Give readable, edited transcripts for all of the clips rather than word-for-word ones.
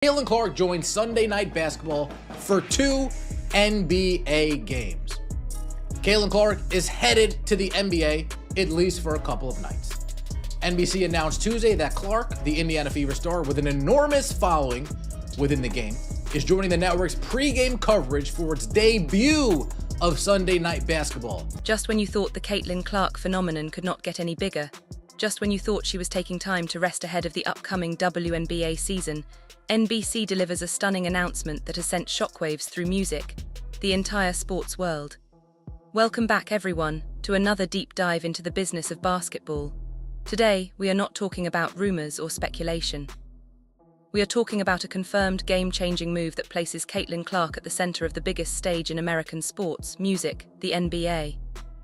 Caitlin Clark joined Sunday Night Basketball for 2 NBA games. Caitlin Clark is headed to the NBA, at least for a couple of nights. NBC announced Tuesday that Clark, the Indiana Fever star with an enormous following within the game, is joining the network's pregame coverage for its debut of Sunday Night Basketball. Just when you thought the Caitlin Clark phenomenon could not get any bigger, just when you thought she was taking time to rest ahead of the upcoming WNBA season, NBC delivers a stunning announcement that has sent shockwaves through music, the entire sports world. Welcome back, everyone, to another deep dive into the business of basketball. Today, we are not talking about rumors or speculation. We are talking about a confirmed game-changing move that places Caitlin Clark at the center of the biggest stage in American sports, music, the NBA.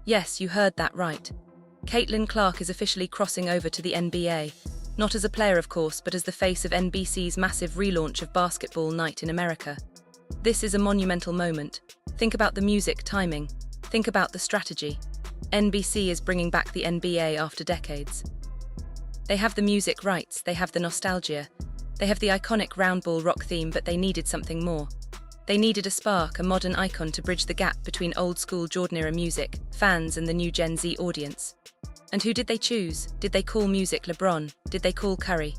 Yes, you heard that right. Caitlin Clark is officially crossing over to the NBA, not as a player, of course, but as the face of NBC's massive relaunch of Basketball Night in America. This is a monumental moment. Think about the music timing. Think about the strategy. NBC is bringing back the NBA after decades. They have the music rights, they have the nostalgia, they have the iconic round ball rock theme, but they needed something more. They needed a spark, a modern icon to bridge the gap between old-school Jordan-era music, fans, and the new Gen Z audience. And who did they choose? Did they call music LeBron? Did they call Curry?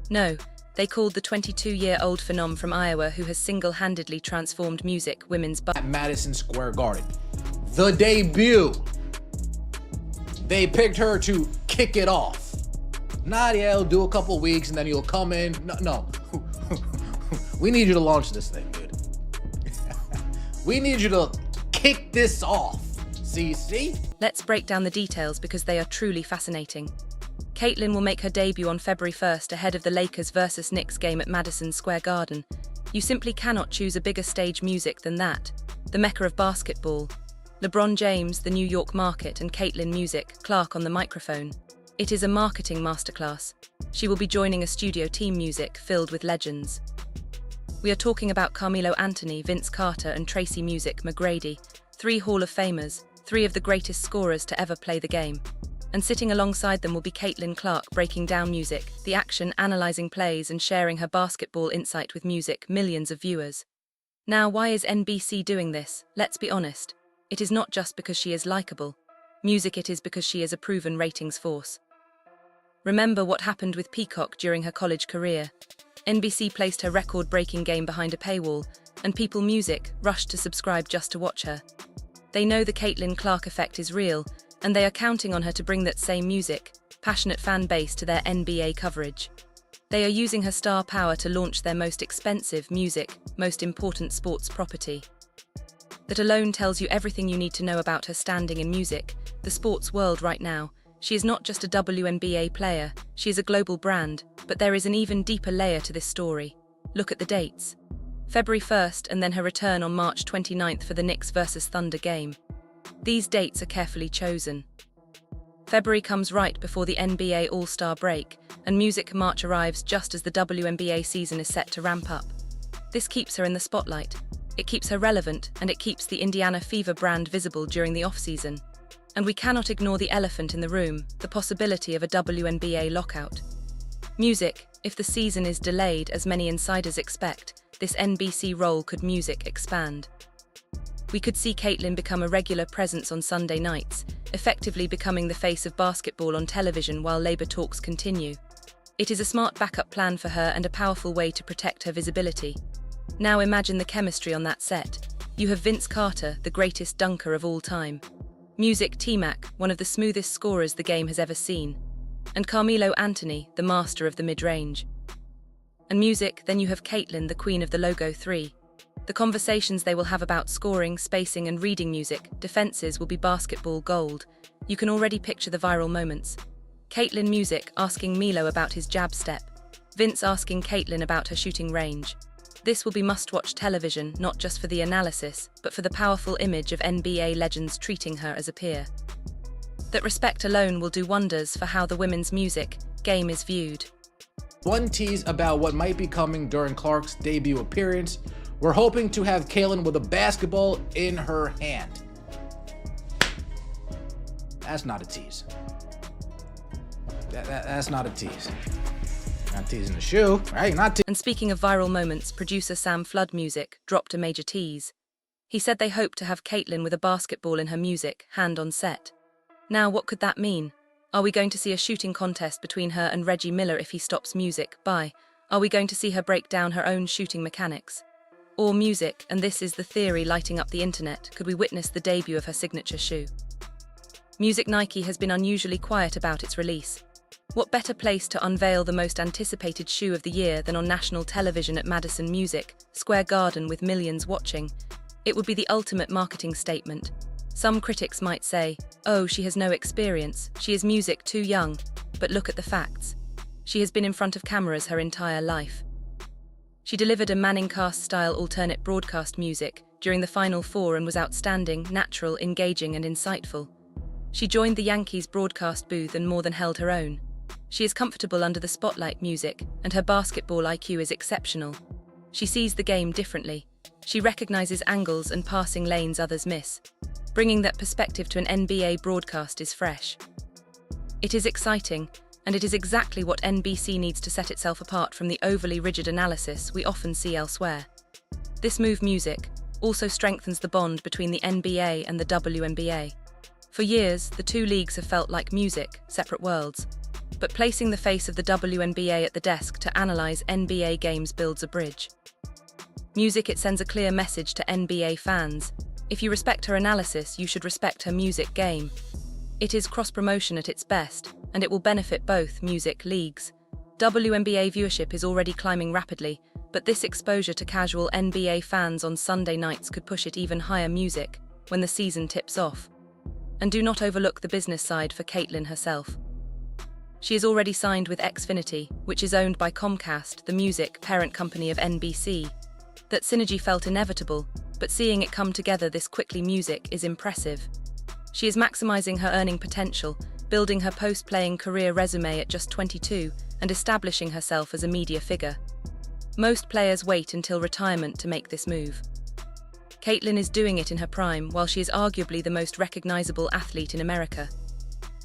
No, they called the 22-year-old phenom from Iowa who has single-handedly transformed music, women's At Madison Square Garden. The debut. They picked her to kick it off. Not, yeah, it'll do a couple weeks and then you'll come in. No. We need you to launch this thing, dude. We need you to kick this off. See? Let's break down the details because they are truly fascinating. Caitlin will make her debut on February 1st ahead of the Lakers vs Knicks game at Madison Square Garden. You simply cannot choose a bigger stage music than that. The mecca of basketball. LeBron James, the New York market, and Caitlin music, Clark on the microphone. It is a marketing masterclass. She will be joining a studio team music filled with legends. We are talking about Carmelo Anthony, Vince Carter, and Tracy Music McGrady, 3 Hall of Famers, 3 of the greatest scorers to ever play the game. And sitting alongside them will be Caitlin Clark, breaking down music, the action, analyzing plays, and sharing her basketball insight with music, millions of viewers. Now, why is NBC doing this? Let's be honest. It is not just because she is likable. Music, it is because she is a proven ratings force. Remember what happened with Peacock during her college career. NBC placed her record-breaking game behind a paywall, and People Music rushed to subscribe just to watch her. They know the Caitlin Clark effect is real, and they are counting on her to bring that same music, passionate fan base to their NBA coverage. They are using her star power to launch their most expensive music, most important sports property. That alone tells you everything you need to know about her standing in music, the sports world right now. She is not just a WNBA player, she is a global brand, but there is an even deeper layer to this story. Look at the dates. February 1st and then her return on March 29th for the Knicks vs Thunder game. These dates are carefully chosen. February comes right before the NBA All-Star break, and Music March arrives just as the WNBA season is set to ramp up. This keeps her in the spotlight. It keeps her relevant, and it keeps the Indiana Fever brand visible during the off-season. And we cannot ignore the elephant in the room, the possibility of a WNBA lockout. Music, if the season is delayed as many insiders expect, this NBC role could music expand. We could see Caitlin become a regular presence on Sunday nights, effectively becoming the face of basketball on television while labor talks continue. It is a smart backup plan for her and a powerful way to protect her visibility. Now imagine the chemistry on that set. You have Vince Carter, the greatest dunker of all time. Music T-Mac, one of the smoothest scorers the game has ever seen. And Carmelo Anthony, the master of the mid-range. And music, then you have Caitlin, the queen of the Logo 3. The conversations they will have about scoring, spacing, and reading music, defenses will be basketball gold. You can already picture the viral moments. Caitlin Music asking Melo about his jab step. Vince asking Caitlin about her shooting range. This will be must-watch television, not just for the analysis, but for the powerful image of NBA legends treating her as a peer. That respect alone will do wonders for how the women's music game is viewed. One tease about what might be coming during Clark's debut appearance. We're hoping to have Caitlin with a basketball in her hand. That's not a tease. That's not a tease. Not teasing the shoe, right? And speaking of viral moments, producer Sam Flood Music dropped a major tease. He said they hope to have Caitlyn with a basketball in her music, hand on set. Now, what could that mean? Are we going to see a shooting contest between her and Reggie Miller if he stops music? Are we going to see her break down her own shooting mechanics? Or music, and this is the theory lighting up the internet, could we witness the debut of her signature shoe? Music Nike has been unusually quiet about its release. What better place to unveil the most anticipated shoe of the year than on national television at Madison Music Square Garden with millions watching? It would be the ultimate marketing statement. Some critics might say, oh, she has no experience, she is music too young, but look at the facts. She has been in front of cameras her entire life. She delivered a Manning cast-style alternate broadcast music during the Final Four and was outstanding, natural, engaging and insightful. She joined the Yankees broadcast booth and more than held her own. She is comfortable under the spotlight music, and her basketball IQ is exceptional. She sees the game differently. She recognizes angles and passing lanes others miss. Bringing that perspective to an NBA broadcast is fresh. It is exciting, and it is exactly what NBC needs to set itself apart from the overly rigid analysis we often see elsewhere. This move music also strengthens the bond between the NBA and the WNBA. For years, the two leagues have felt like music, separate worlds. But placing the face of the WNBA at the desk to analyze NBA games builds a bridge. Music, it sends a clear message to NBA fans. If you respect her analysis, you should respect her music game. It is cross-promotion at its best, and it will benefit both music leagues. WNBA viewership is already climbing rapidly, but this exposure to casual NBA fans on Sunday nights could push it even higher music when the season tips off. And do not overlook the business side for Caitlyn herself. She is already signed with Xfinity, which is owned by Comcast, the music parent company of NBC. That synergy felt inevitable, but seeing it come together this quickly music is impressive. She is maximizing her earning potential, building her post-playing career resume at just 22 and establishing herself as a media figure. Most players wait until retirement to make this move. Caitlyn is doing it in her prime while she is arguably the most recognizable athlete in America.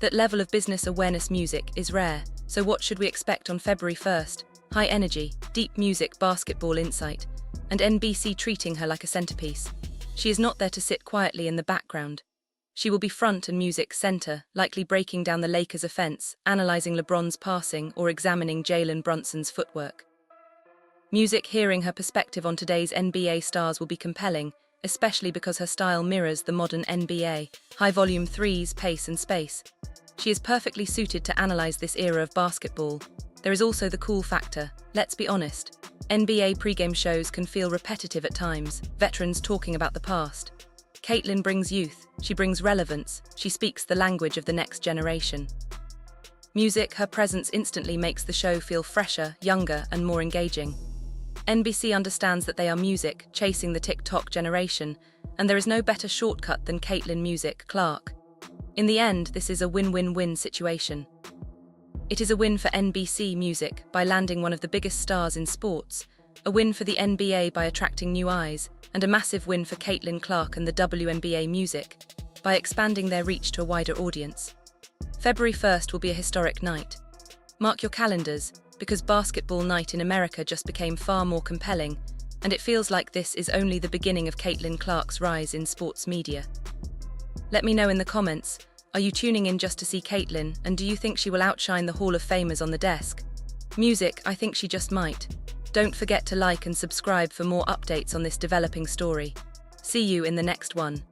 That level of business awareness music is rare, so what should we expect on February 1st? High energy, deep music, basketball insight, and NBC treating her like a centerpiece. She is not there to sit quietly in the background. She will be front and music center, likely breaking down the Lakers' offense, analyzing LeBron's passing, or examining Jalen Brunson's footwork. Music, hearing her perspective on today's NBA stars will be compelling, especially because her style mirrors the modern NBA, high-volume threes, pace and space. She is perfectly suited to analyze this era of basketball. There is also the cool factor. Let's be honest. NBA pregame shows can feel repetitive at times, veterans talking about the past. Caitlyn brings youth, she brings relevance, she speaks the language of the next generation. Music, her presence instantly makes the show feel fresher, younger, and more engaging. NBC understands that they are music, chasing the TikTok generation, and there is no better shortcut than Caitlyn Music Clark. In the end, this is a win-win-win situation. It is a win for NBC Music by landing one of the biggest stars in sports, a win for the NBA by attracting new eyes, and a massive win for Caitlyn Clark and the WNBA Music by expanding their reach to a wider audience. February 1st will be a historic night. Mark your calendars, because basketball night in America just became far more compelling, and it feels like this is only the beginning of Caitlyn Clark's rise in sports media. Let me know in the comments, are you tuning in just to see Caitlyn, and do you think she will outshine the Hall of Famers on the desk? Music, I think she just might. Don't forget to like and subscribe for more updates on this developing story. See you in the next one.